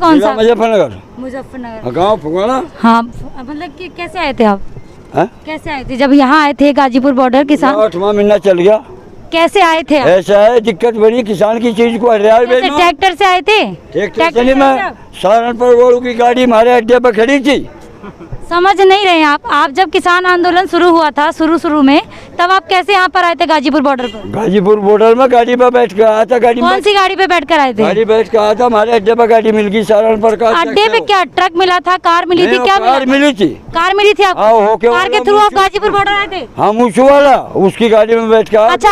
कौन सा? मुजफ्फरनगर। मुजफ्फरनगर। गाँव फुगाना। हाँ, मतलब कि कैसे आए थे आप? हाँ? कैसे आए थे जब यहाँ आए थे गाजीपुर बॉर्डर किसान? 8वां महीना चल गया। कैसे आए थे आप? ऐसा है, दिक्कत बड़ी किसान की चीज को हरियाणा कैसे, ट्रैक्टर से आए थे? ट्रैक्टर से नहीं, मैं सहारनपुर रोड की गाड़ी हमारे अड्डे पर खड़ी थी। समझ नहीं रहे आप जब किसान आंदोलन शुरू हुआ था शुरू में, तब आप कैसे यहाँ पर आए थे गाजीपुर बॉर्डर पर? गाजीपुर बॉर्डर में गाड़ी पर बैठ कर आया था। कौन सी गाड़ी पे बैठ कर आए थे? गाड़ी बैठ कर आया था, हमारे अड्डे पर गाड़ी मिल गई सहारनपुर का। अड्डे पे क्या ट्रक मिला था, कार मिली थी, क्या कार मिली थी? कार मिली थी आपको? कार के थ्रू आप गाजीपुर बॉर्डर आए थे? हाँ, मूछू वाला उसकी गाड़ी में बैठ कर। अच्छा,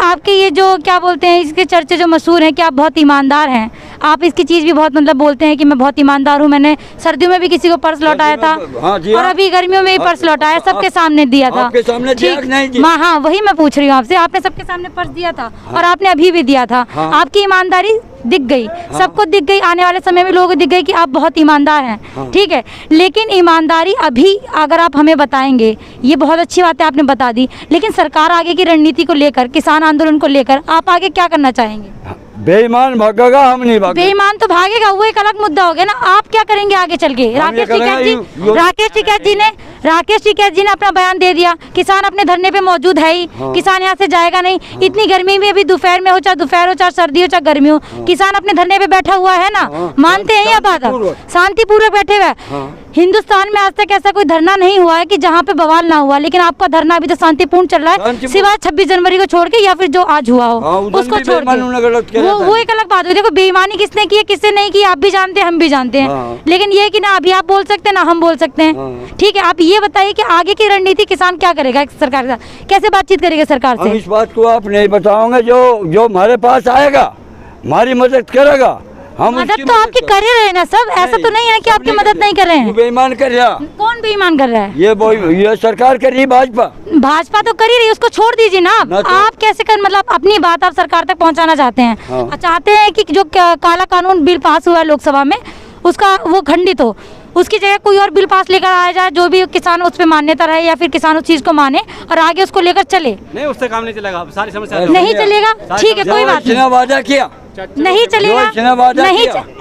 आपके ये जो क्या बोलते हैं, इसके चर्चे जो मशहूर हैं कि आप बहुत ईमानदार हैं, आप इसकी चीज भी बहुत मतलब बोलते हैं कि मैं बहुत ईमानदार हूँ, मैंने सर्दियों में भी किसी को पर्स लौटाया था और अभी गर्मियों में ही पर्स लौटाया, सबके सामने दिया था। आपके सामने दिया कि नहीं दिया? हाँ, वही मैं पूछ रही हूँ आपसे, आपने सबके सामने पर्स दिया था और आपने अभी भी दिया था। आपकी ईमानदारी दिख गई, सबको दिख गई, आने वाले समय में लोगों को दिख गई कि आप बहुत ईमानदार हैं, ठीक है। लेकिन ईमानदारी अभी अगर आप हमें बताएंगे, ये बहुत अच्छी बात है आपने बता दी, लेकिन सरकार आगे की रणनीति को लेकर, किसान आंदोलन को लेकर आप आगे क्या करना चाहेंगे? बेईमान भागेगा, हम नहीं भागेंगे। बेईमान तो भागेगा, वो एक अलग मुद्दा हो गया ना। आप क्या करेंगे आगे चल के? राकेश टिकैत जी ने अपना बयान दे दिया, किसान अपने धरने पे मौजूद है ही, किसान यहाँ से जाएगा नहीं। इतनी गर्मी में भी, दोपहर में हो चाहे दोपहर हो, चाहे सर्दी हो चाहे गर्मी हो, किसान अपने धरने पे बैठा हुआ है ना। मानते हैं ये बात? शांतिपूर्वक बैठे हुए। हिंदुस्तान में आज तक ऐसा कोई धरना नहीं हुआ है कि जहाँ पे बवाल ना हुआ, लेकिन आपका धरना अभी तो शांतिपूर्ण चल रहा है, सिवाय 26 जनवरी को छोड़ के या फिर जो आज हुआ हो उसको छोड़ के। वो एक अलग बात हुई। देखो, बेईमानी किसने की है, किसने नहीं की, आप भी जानते हैं, हम भी जानते हैं, लेकिन ये कि ना अभी आप बोल सकते हैं ना हम बोल सकते हैं, ठीक है। आप ये बताइए कि आगे की रणनीति किसान क्या करेगा सरकार के साथ, कैसे बातचीत करेगा सरकार से? इस बात को आप नहीं बताओगे, जो हमारे पास आएगा हमारी मदद करेगा, हम मदद तो आपकी कर ही रहे ना सब, ऐसा तो नहीं है कि आपकी मदद नहीं कर रहे हैं। बेईमान कर रहा। कौन बेईमान कर रहा है? ये सरकार कर रही, भाजपा तो कर ही रही, उसको छोड़ दीजिए ना। आप कैसे कर, मतलब अपनी बात आप सरकार तक पहुंचाना चाहते हैं। चाहते हैं कि जो काला कानून बिल पास हुआ है लोकसभा में, उसका वो खंडित हो, उसकी जगह कोई और बिल पास लेकर आया जाए जो भी किसान उस पर मान्यता रहे, या फिर किसान उस चीज को माने और आगे उसको लेकर चले। नहीं, उससे काम नहीं चलेगा, सारी समस्या नहीं चलेगा, ठीक है, कोई बात नहीं। वादा किया नहीं चलेगा,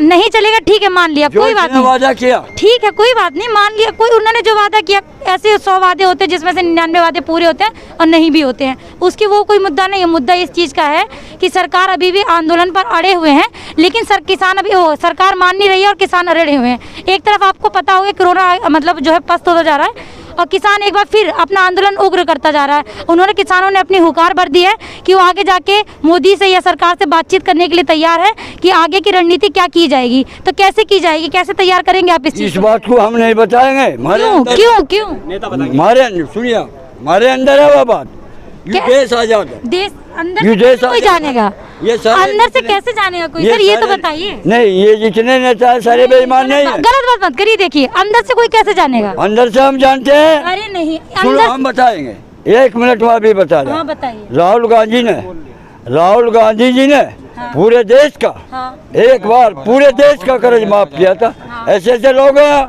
नहीं चलेगा, ठीक है, मान लिया, कोई बात नहीं। वादा किया, ठीक है, कोई बात नहीं, मान लिया। कोई उन्होंने जो वादा किया, ऐसे 100 वादे होते हैं जिसमें से 99 वादे पूरे होते हैं और नहीं भी होते हैं, उसकी वो कोई मुद्दा नहीं है। मुद्दा इस चीज का है कि सरकार अभी भी आंदोलन पर अड़े हुए हैं, लेकिन किसान अभी सरकार मान नहीं रही है और किसान अड़े हुए हैं। एक तरफ आपको पता होगा कोरोना मतलब जो है पस्त होता जा रहा है और किसान एक बार फिर अपना आंदोलन उग्र करता जा रहा है। उन्होंने, किसानों ने अपनी हुकार भर दी है कि वो आगे जाके मोदी से या सरकार से बातचीत करने के लिए तैयार है कि आगे की रणनीति क्या की जाएगी, तो कैसे की जाएगी, कैसे तैयार करेंगे आप इस बात को? हम नहीं बताएंगे। क्यों? सुनिए, हमारे अंदर है वो बात। देश आजाद है, देश अंदर से कोई जानेगा, ये अंदर से कैसे जानेगा कोई? सर ये तो बताइए। नहीं, ये जितने नेता है सारे बेईमान नहीं है। गलत बात मत करिए, देखिए अंदर से कोई कैसे जानेगा? अंदर से हम जानते हैं। अरे नहीं, हम बताएंगे, 1 मिनट में अभी बता रहे। बताइए। राहुल गांधी जी ने पूरे देश का एक बार पूरे देश का कर्ज माफ किया था। ऐसे लोग हैं,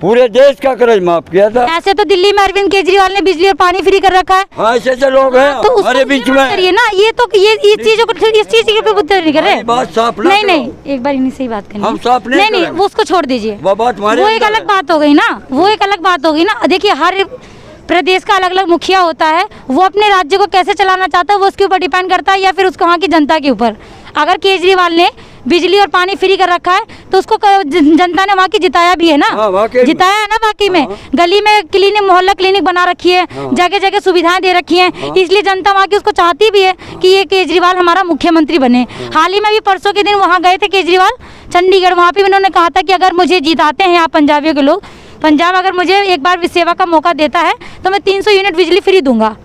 पूरे देश का कर्ज माफ किया था। ऐसे तो दिल्ली में अरविंद केजरीवाल ने बिजली और पानी फ्री कर रखा है। ऐसे लोग हैं तो हमारे बीच में। करिए ना, ये तो ये इस चीजों को, इस चीज के ऊपर बुद्धि नहीं कर रहे। बात साफ नहीं, एक बार इन्हीं से ही बात करनी। हम साफ नहीं, वो उसको छोड़ दीजिए, वो बात वो एक अलग बात हो गई ना, वो एक अलग बात हो गई ना। देखिए, हर प्रदेश का अलग अलग मुखिया होता है, वो अपने राज्य को कैसे चलाना चाहता है वो उसके ऊपर डिपेंड करता है, या फिर उसको वहाँ की जनता के ऊपर। अगर केजरीवाल ने बिजली और पानी फ्री कर रखा है तो उसको जनता ने वहाँ की जिताया भी है ना, जिताया है ना वाकई में। गली में क्लिनिक, मोहल्ला क्लिनिक बना रखी है, जगह जगह सुविधाएं दे रखी हैं, इसलिए जनता वहाँ की उसको चाहती भी है कि ये केजरीवाल हमारा मुख्यमंत्री बने। हाल ही में भी परसों के दिन वहाँ गए थे केजरीवाल, चंडीगढ़। वहाँ पे उन्होंने कहा था कि अगर मुझे जिताते हैं आप पंजाबियों के लोग, पंजाब अगर मुझे एक बार सेवा का मौका देता है तो मैं 300 यूनिट बिजली फ्री दूंगा।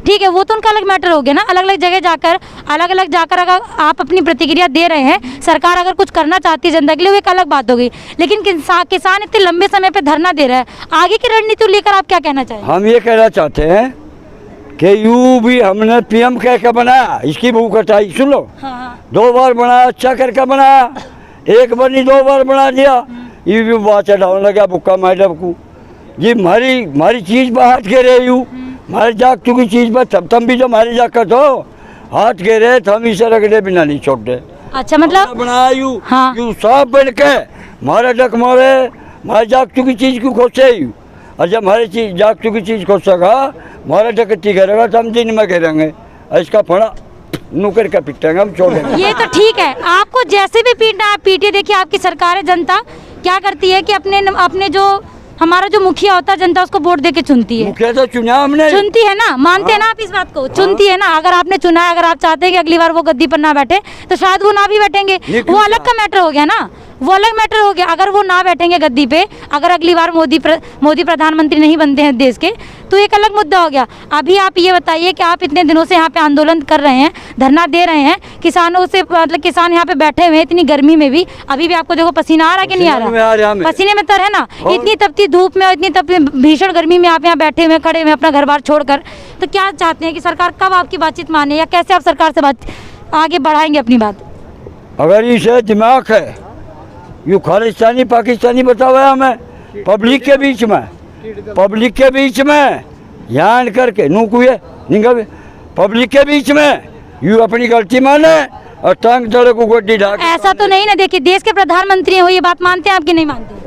ठीक है, वो तो उनका अलग मैटर हो गया ना। अलग अलग जगह जाकर अगर आप अपनी प्रतिक्रिया दे रहे हैं, सरकार अगर कुछ करना चाहती है जनता के लिए, वो एक अलग बात हो गई। लेकिन किसान इतने लंबे समय पे धरना दे रहा है, आगे की रणनीति लेकर आप क्या कहना चाहेंगे? हम ये कहना चाहते हैं कि यू भी हमने PM कह के बनाया, इसकी भूख हटाई। सुन लो, 2 बार बनाया, अच्छा करके बनाया, 1 बार नहीं 2 बार बना दिया। ये भी बात चढ़ाने लगा बुक्का मैडम को जी, हमारी चीज पर हाथ के रहे यू, हमारे जाग चुकी चीज पर तब भी जो हमारे जाग कर दो हाथ के रहे तो हम इसे रगड़े बिना नहीं छोड़ते। अच्छा मतलब बना यू हाँ। यू साफ बन के मारे डक मारे मारे जाग चुकी चीज क्यों खोसे यू और जब हमारी चीज जाग चुकी चीज खोज सका मारे डकती करेगा तो हम दिन में करेंगे इसका फड़ा नुकर का पिटेंगे हम छोड़ेंगे। ये तो ठीक है, आपको जैसे भी पीटना आप पीटिए। देखिए आपकी सरकार है, जनता क्या करती है कि अपने जो हमारा जो मुखिया होता है जनता उसको वोट देके चुनती है। मुखिया तो चुना हमने, चुनती है ना, मानते हैं ना आप इस बात को? चुनती है ना। अगर आपने चुना है, अगर आप चाहते हैं कि अगली बार वो गद्दी पर ना बैठे तो शायद वो ना भी बैठेंगे, वो अलग का मैटर हो गया ना, वो अलग मैटर हो गया। अगर वो ना बैठेंगे गद्दी पे, अगर अगली बार मोदी प्रधानमंत्री नहीं बनते हैं देश के, तो एक अलग मुद्दा हो गया। अभी आप ये बताइए कि आप इतने दिनों से यहाँ पे आंदोलन कर रहे हैं, धरना दे रहे हैं, किसानों से मतलब किसान यहाँ पे बैठे हुए हैं इतनी गर्मी में भी, अभी भी आपको देखो पसीना आ रहा है कि नहीं आ रहा? पसीने में तर है ना, इतनी तपती धूप में और इतनी तपती भीषण गर्मी में आप यहाँ बैठे हुए खड़े हुए अपना घर बार छोड़कर। तो क्या चाहते हैं कि सरकार कब आपकी बातचीत माने, या कैसे आप सरकार से बात आगे बढ़ाएंगे अपनी बात? अगर इसे दिमाग है यू खालिस्तानी पाकिस्तानी बता हुआ है हमें पब्लिक के बीच में ध्यान करके नूकुए निगवे पब्लिक के बीच में यू अपनी गलती माने और टांग दड़े को गोड्डी ढाक। ऐसा तो नहीं ना, देखिए देश के प्रधानमंत्री हो, ये बात मानते हैं आपकी नहीं मानते?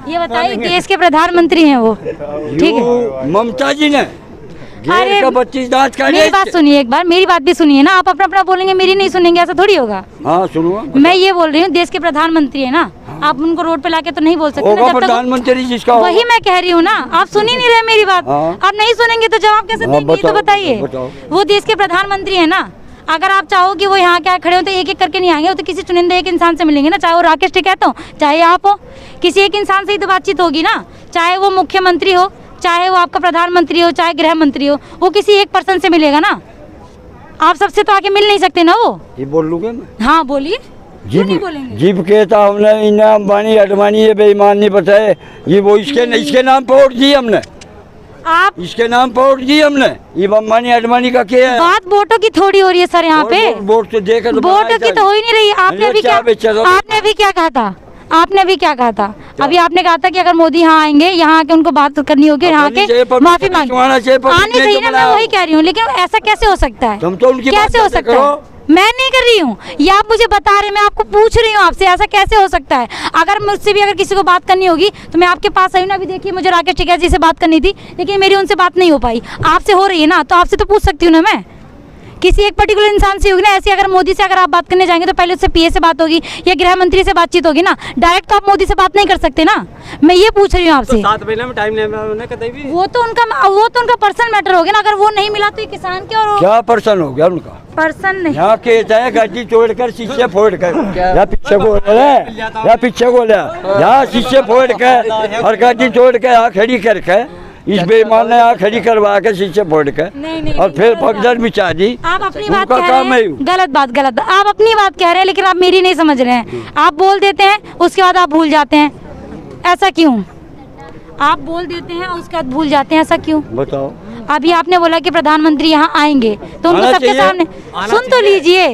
ये बताइए, देश के प्रधानमंत्री हैं वो, ठीक है? ममता जी ने अरे का 25 दांत का मेरी बात सुनिए, एक बार मेरी बात भी सुनिए ना। आप अपना अपना बोलेंगे, मेरी नहीं सुनेंगे, ऐसा थोड़ी होगा। हाँ सुनूंगा। मैं ये बोल रही हूँ, देश के प्रधानमंत्री है ना, आप उनको रोड पे लाके तो नहीं बोल सकते ना, जब तक प्रधानमंत्री जिसका वही मैं कह रही हूँ ना। आप सुन ही नहीं रहे मेरी बात। आप नहीं सुनेंगे तो जवाब कैसे देंगे? तो बताइए, वो देश के प्रधानमंत्री है ना। अगर आप चाहो कि वो यहाँ क्या खड़े हो तो एक एक करके नहीं आएंगे, वो तो किसी चुनिंदा एक इंसान से मिलेंगे ना, चाहे वो राकेश टिकैत हो, चाहे आप हो, किसी एक इंसान से ही तो बातचीत होगी ना। चाहे वो मुख्यमंत्री हो, चाहे वो आपका प्रधानमंत्री हो, चाहे गृह मंत्री हो, वो किसी एक पर्सन से मिलेगा ना। आप सबसे तो आके मिल नहीं सकते ना। वो ये बोल लूँगा मैं। हाँ बोलिए, क्यों नहीं बोलेंगे? जीप कहता हमने इन्हें अंबानी अडवाणी ये बेईमान नहीं बताए, ये वो इसके नाम पर वोट दी हमने, आप इसके नाम पर वोट दी हमने। ये अंबानी अडवाणी का क्या है? बात वोटों की थोड़ी हो रही है सर यहाँ पे। वोट तो देखा तो वोटों की तो हो ही नहीं रही। आपने अभी क्या कहा था? आपने भी क्या कहा था? अभी आपने कहा था कि अगर मोदी यहाँ आएंगे, यहाँ आके उनको बात करनी होगी, यहाँ के माफी मांगनी आनी चाहिए ना। मैं वही कह रही हूँ, लेकिन ऐसा कैसे हो सकता है? तुम तो उनकी कैसे हो सकता है? मैं नहीं कर रही हूँ, ये आप मुझे बता रहे हैं, मैं आपको पूछ रही हूँ आपसे, ऐसा कैसे हो सकता है? अगर मुझसे भी अगर किसी को बात करनी होगी तो मैं आपके पास आई ना। अभी देखिए, मुझे राकेश टिकैत जी से बात करनी थी, लेकिन मेरी उनसे बात नहीं हो पाई। आपसे हो रही है ना, तो आपसे तो पूछ सकती हूँ ना मैं। किसी एक पर्टिकुलर इंसान से होगी ना। ऐसे अगर मोदी से अगर आप बात करने जाएंगे तो पहले उससे पीए से बात होगी या गृह मंत्री से बातचीत होगी ना। डायरेक्ट तो आप मोदी से बात नहीं कर सकते ना। मैं ये पूछ रही हूँ आपसे। तो 7 महीने में टाइम नहीं कतई भी। वो तो उनका पर्सनल मैटर हो गया ना। अगर वो नहीं मिला तो ये किसान के और क्या पर्सन हो गया उनका? पर्सन नहीं, यहाँ कहता है गाड़ी तोड़कर शीशे फोड़ कर, या पीछे को ले यहाँ शीशे फोड़ कर और गाड़ी तोड़ के यहाँ खड़ी करके इस बेईमान ने यहाँ खड़ी करवा के शीशे फोड़ के और फिर भगदड़ बिछा दी। आप अपनी बात कह रहे हैं, गलत बात। आप अपनी बात कह रहे हैं, लेकिन आप मेरी नहीं समझ रहे हैं। आप बोल देते हैं, उसके बाद आप भूल जाते हैं, ऐसा क्यों? आप बोल देते हैं और उसके बाद भूल जाते हैं, ऐसा क्यों? बताओ। अभी आपने बोला कि प्रधानमंत्री यहाँ आएंगे तो उनको सबके सामने सुन तो लीजिए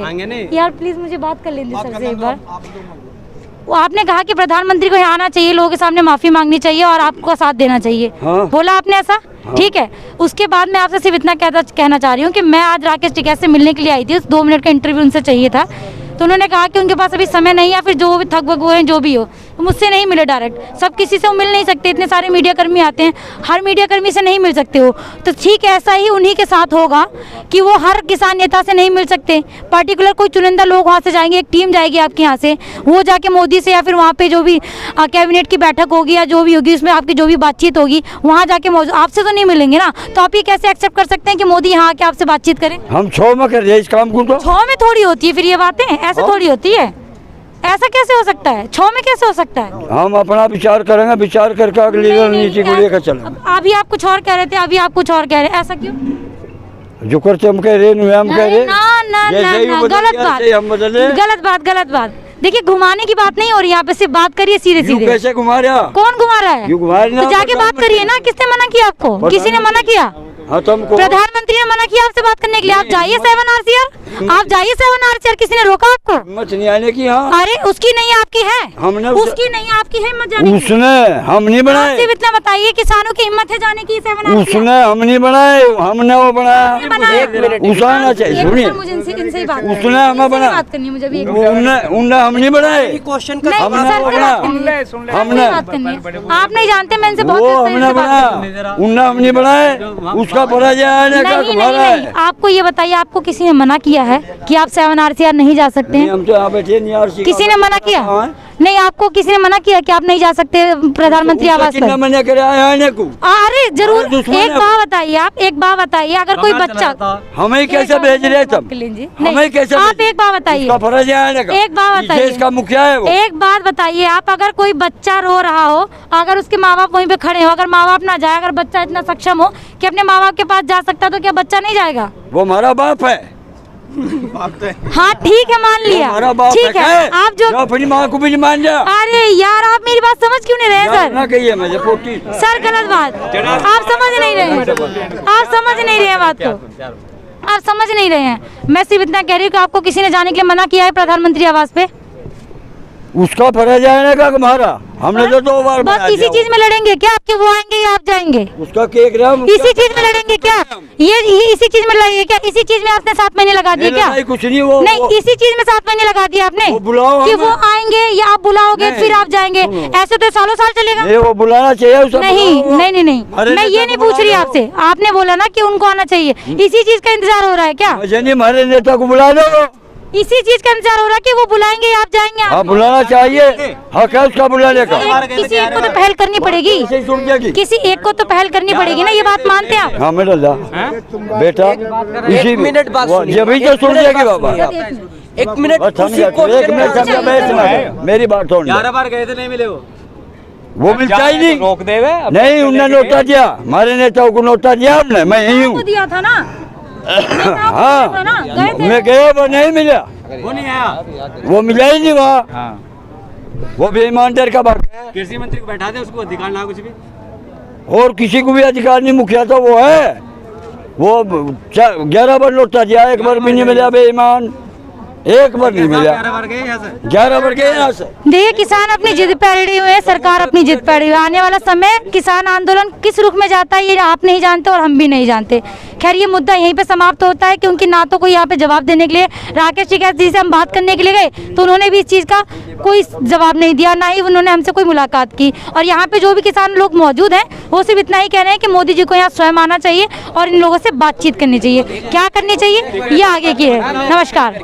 यार, प्लीज मुझे बात कर लेंगे सर से एक बार। वो आपने कहा कि प्रधानमंत्री को यहाँ आना चाहिए, लोगों के सामने माफी मांगनी चाहिए और आपको साथ देना चाहिए। हाँ। बोला आपने ऐसा? हाँ। ठीक है। उसके बाद मैं आपसे सिर्फ इतना कहना चाह रही हूँ कि मैं आज राकेश टिकैत से मिलने के लिए आई थी। 2 मिनट का इंटरव्यू उनसे चाहिए था, तो उन्होंने कहा कि उनके पास अभी समय नहीं, या फिर जो भी थक वक हैं जो भी हो, तो मुझसे नहीं मिले डायरेक्ट। सब किसी से वो मिल नहीं सकते, इतने सारे मीडिया कर्मी आते हैं, हर मीडिया कर्मी से नहीं मिल सकते हो। तो ठीक ऐसा ही उन्हीं के साथ होगा कि वो हर किसान नेता से नहीं मिल सकते। पर्टिकुलर कोई चुनिंदा लोग वहाँ से जाएंगे, एक टीम जाएगी आपके यहाँ से, वो जाके मोदी से या फिर वहाँ पे जो भी कैबिनेट की बैठक होगी या जो भी होगी उसमें आपकी जो भी बातचीत होगी, वहाँ जाके आपसे तो नहीं मिलेंगे ना। तो आप ये कैसे एक्सेप्ट कर सकते हैं कि मोदी यहाँ आके आपसे बातचीत करें? हम 6 में कर रहे इस काम को, तो 6 में थोड़ी होती है फिर ये बातें, ऐसे थोड़ी होती है। ऐसा कैसे हो सकता है? 6 में कैसे हो सकता है? हम अपना विचार करेंगे, विचार करके अगली रणनीति को लेकर चलेंगे। अभी आप कुछ और कह रहे थे, अभी आप कुछ और कह रहे हैं, ऐसा क्यों? जो करते हम कह रहे हम कह रहे ना, गलत बात। देखिए, घुमाने की बात नहीं हो रही, यहाँ पे सिर्फ बात करिए सीधे सीधे। कैसे घुमा रहा? कौन घुमा रहा है? तो जाके बात करिए ना। किसने मना किया आपको? किसी ने मना किया? हाँ तुमको प्रधानमंत्री ने मना किया आपसे बात करने के लिए, आप जाइए 7 RCR, आप जाइए 7 RCR, किसी ने रोका आपको? हिम्मत नहीं आने की। हाँ अरे उसकी नहीं आपकी है, हमने उसकी नहीं आपकी है हिम्मत जाने की। उसने हम नहीं आप बनाए, सिर्फ इतना बताइए किसानों की हिम्मत है जाने की 7 RCR? उसने हम नहीं बनाए, हमने वो बनाया। उसाना चाहिए, सुनिए मुझे इनसे ही बात उसने हमें बना, बात करनी है मुझे भी। उनने हम नहीं बनाए, क्वेश्चन नहीं, हमने सर, वो से बना, बात करनी है। हमने बात करनी है। आप नहीं जानते, मैं इनसे बहुत वो देर से हमने इनसे बात बनाया, कर रही हूँ। उनने हम नहीं बनाए, उसका पराजय आने का नहीं, तुम्हारा नहीं, नहीं, है। आपको ये बताइए, आपको किसी ने मना किया है कि आप 7 RCR नहीं जा सकते नहीं, हैं? हम तो यहाँ बैठे नहीं यार। किसी ने मना किया? नहीं, आपको किसी ने मना किया कि आप नहीं जा सकते प्रधानमंत्री आवास कितना पर? मना करे आने को? अरे जरूर, हमारे दुश्मन एक है। बात बताइए, आप एक बात बताइए, अगर कोई बच्चा हमें कैसे भेज रहे तुम? हमें कैसे आप भेज- एक बात बताइए, उसका फर्ज है आने का। एक बात इस बताइए। देश का मुखिया है वो। एक बात बताइए, आप अगर कोई बच्चा रो रहा हो, अगर उसके माँ बाप वहीं पे खड़े हो, अगर माँ बाप ना जाए, अगर बच्चा इतना सक्षम हो कि अपने माँ बाप के पास जा सकता है, तो क्या बच्चा नहीं जाएगा? वो हमारा बाप है, हाँ ठीक है, मान वो लिया, हमारा बाप ठीक है। आप जो अपनी माँ को भी नहीं मान जा। अरे यार, आप मेरी बात समझ क्यों नहीं रहे हैं ना सर? कहिए मुझे पोटी। सर गलत बात, आप समझ नहीं रहे हैं, आप समझ नहीं रहे हैं बात को, आप समझ नहीं रहे हैं। मैं सिर्फ इतना कह रही हूँ कि आपको किसी ने जाने के लिए मना किया है प्रधानमंत्री आवास पे? उसका फर्ज है आने का हमारा, हमने तो 2 बार बस बना इसी दिया। चीज में लड़ेंगे क्या आपके वो आएंगे या आप जाएंगे? उसका केक रहा इसी चीज में लड़ेंगे क्या? ये इसी चीज में लड़ेंगे क्या? इसी चीज में आपने 7 महीने लगा दिए क्या? कुछ नहीं वो नहीं, इसी चीज में 7 महीने लगा दिए आपने वो बुलाओ कि हमें। वो आएंगे या आप बुलाओगे नहीं, फिर आप जाएंगे? ऐसे तो सालों साल चलेगा। ये वो बुलाना चाहिए उसे। नहीं बुलाओ। नहीं नहीं नहीं, अरे मैं नेता ये नहीं को पूछ रही बुलाओ। आपसे, आपने बोला ना कि उनको आना चाहिए, इसी चीज का इंतजार हो रहा है क्या? मुझे नहीं, हमारे नेता को बुला लो। इसी चीज का इंतजार हो रहा है कि वो बुलाएंगे या आप जाएंगे? हाँ बुलाना चाहिए, हक है उसका बुलाने का। किसी एक को तो पहल करनी पड़ेगी, ऐसे ही सुन जाएगी। किसी एक को तो पहल करनी पड़ेगी ना, ये बात मानते हैं आप? हाँ मेरा ला बेटा, इसी मिनट बात सुनिए। जब ही तो सुन जाएगी बाबा। एक मिनट बस थम जा, एक मिनट थम जा, बैठना मेरी बात सुन। 11 बार गए थे, नहीं मिले वो मिलता ही नहीं। रोक देवे। नहीं, उन्होंने नोटा दिया, हमारे नेताओं को नोटा दिया हमने, मैं यही हूँ। दिया था ना, हाँ गए थे। मैं गया, वो नहीं मिला, वो नहीं आया। वो मिला ही नहीं वहाँ। वो भी ईमानदार का भाग है। कृषि मंत्री को बैठा दे, उसको अधिकार ना कुछ भी। और किसी को भी अधिकार नहीं, मुखिया तो वो है। वो 11 बार नोटा दिया, एक बार भी नहीं मिला बेईमान, एक बार नहीं मिला। 11 बार गए यहाँ से। 11 बार गए यहाँ से। देखिए, किसान अपनी जिद पे अड़े हुए हैं, सरकार अपनी जिद पे अड़ी हुई है। आने वाला समय किसान आंदोलन किस रुख में जाता है ये आप नहीं जानते और हम भी नहीं जानते। खैर, ये मुद्दा यहीं पे समाप्त होता है, क्योंकि ना तो कोई यहाँ पे जवाब देने के लिए, राकेश टिकैत जी से हम बात करने के लिए गए तो उन्होंने भी इस चीज़ का कोई जवाब नहीं दिया, ना ही उन्होंने हमसे कोई मुलाकात की। और यहाँ पे जो भी किसान लोग मौजूद हैं वो सिर्फ इतना ही कह रहे हैं कि मोदी जी को यहाँ स्वयं आना चाहिए और इन लोगों से बातचीत करनी चाहिए। क्या करनी चाहिए ये आगे की है। नमस्कार।